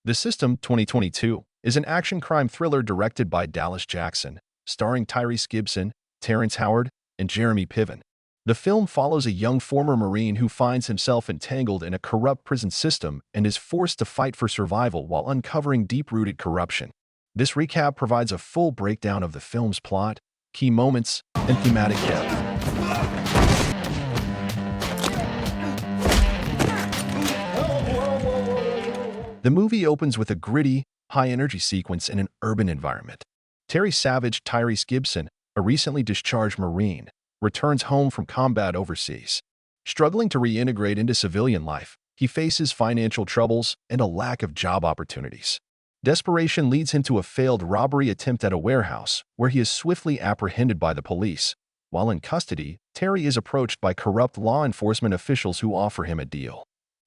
The System 2022 is an action crime thriller directed by Dallas Jackson, starring Tyrese Gibson, Terrence Howard, and Jeremy Piven. The film follows a young former Marine who finds himself entangled in a corrupt prison system and is forced to fight for survival while uncovering deep-rooted corruption. This recap provides a full breakdown of the film's plot, key moments, and thematic depth. The movie opens with a gritty, high-energy sequence in an urban environment. Terry Savage Tyrese Gibson, a recently discharged Marine, returns home from combat overseas. Struggling to reintegrate into civilian life, he faces financial troubles and a lack of job opportunities. Desperation leads him to a failed robbery attempt at a warehouse, where he is swiftly apprehended by the police. While in custody, Terry is approached by corrupt law enforcement officials who offer him a deal: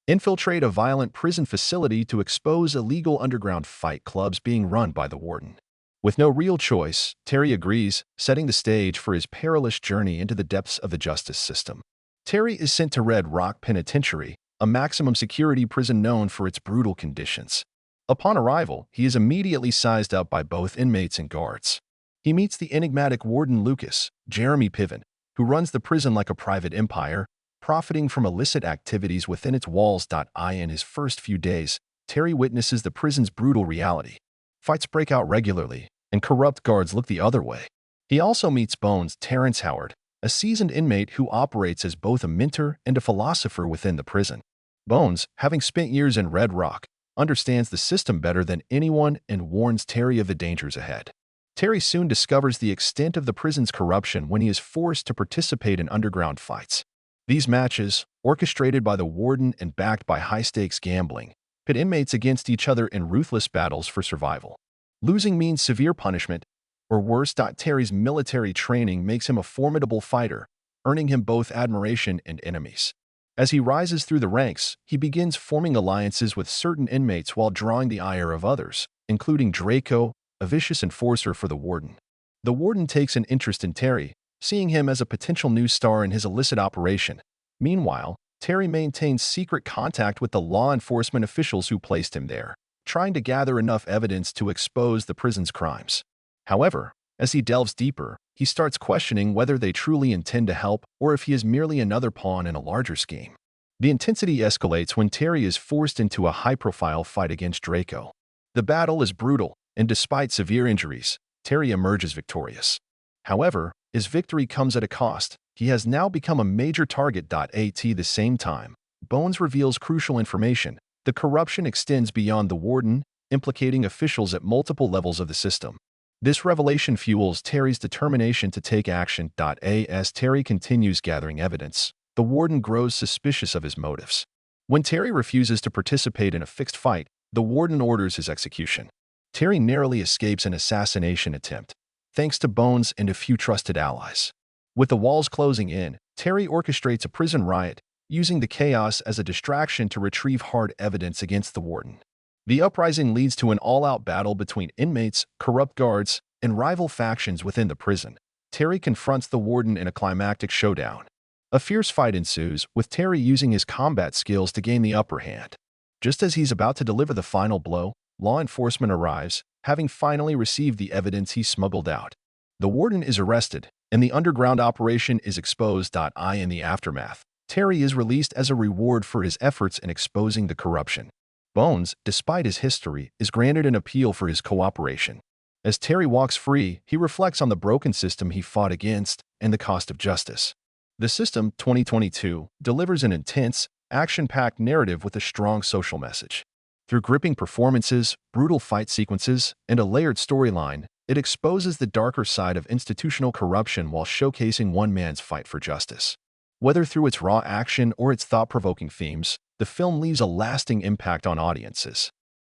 infiltrate a violent prison facility to expose illegal underground fight clubs being run by the warden. With no real choice, Terry agrees, setting the stage for his perilous journey into the depths of the justice system. Terry is sent to Red Rock Penitentiary, a maximum security prison known for its brutal conditions. Upon arrival, he is immediately sized up by both inmates and guards. He meets the enigmatic warden Lucas, Jeremy Piven, who runs the prison like a private empire, profiting from illicit activities within its walls. In his first few days, Terry witnesses the prison's brutal reality. Fights break out regularly, and corrupt guards look the other way. He also meets Bones Terrence Howard, a seasoned inmate who operates as both a mentor and a philosopher within the prison. Bones, having spent years in Red Rock, understands the system better than anyone and warns Terry of the dangers ahead. Terry soon discovers the extent of the prison's corruption when he is forced to participate in underground fights. These matches, orchestrated by the warden and backed by high-stakes gambling, pit inmates against each other in ruthless battles for survival. Losing means severe punishment, or worse. Terry's military training makes him a formidable fighter, earning him both admiration and enemies. As he rises through the ranks, he begins forming alliances with certain inmates while drawing the ire of others, including Draco, a vicious enforcer for the warden. The warden takes an interest in Terry, seeing him as a potential new star in his illicit operation. Meanwhile, Terry maintains secret contact with the law enforcement officials who placed him there, trying to gather enough evidence to expose the prison's crimes. However, as he delves deeper, he starts questioning whether they truly intend to help or if he is merely another pawn in a larger scheme. The intensity escalates when Terry is forced into a high-profile fight against Draco. The battle is brutal, and despite severe injuries, Terry emerges victorious. However, his victory comes at a cost. He has now become a major target. At the same time, Bones reveals crucial information. The corruption extends beyond the warden, implicating officials at multiple levels of the system. This revelation fuels Terry's determination to take action. As Terry continues gathering evidence, the warden grows suspicious of his motives. When Terry refuses to participate in a fixed fight, the warden orders his execution. Terry narrowly escapes an assassination attempt, thanks to Bones and a few trusted allies. With the walls closing in, Terry orchestrates a prison riot, using the chaos as a distraction to retrieve hard evidence against the warden. The uprising leads to an all-out battle between inmates, corrupt guards, and rival factions within the prison. Terry confronts the warden in a climactic showdown. A fierce fight ensues, with Terry using his combat skills to gain the upper hand. Just as he's about to deliver the final blow, law enforcement arrives, having finally received the evidence he smuggled out. The warden is arrested, and the underground operation is exposed. In the aftermath, Terry is released as a reward for his efforts in exposing the corruption. Bones, despite his history, is granted an appeal for his cooperation. As Terry walks free, he reflects on the broken system he fought against and the cost of justice. The System 2022 delivers an intense, action-packed narrative with a strong social message. Through gripping performances, brutal fight sequences, and a layered storyline, it exposes the darker side of institutional corruption while showcasing one man's fight for justice. Whether through its raw action or its thought-provoking themes, the film leaves a lasting impact on audiences.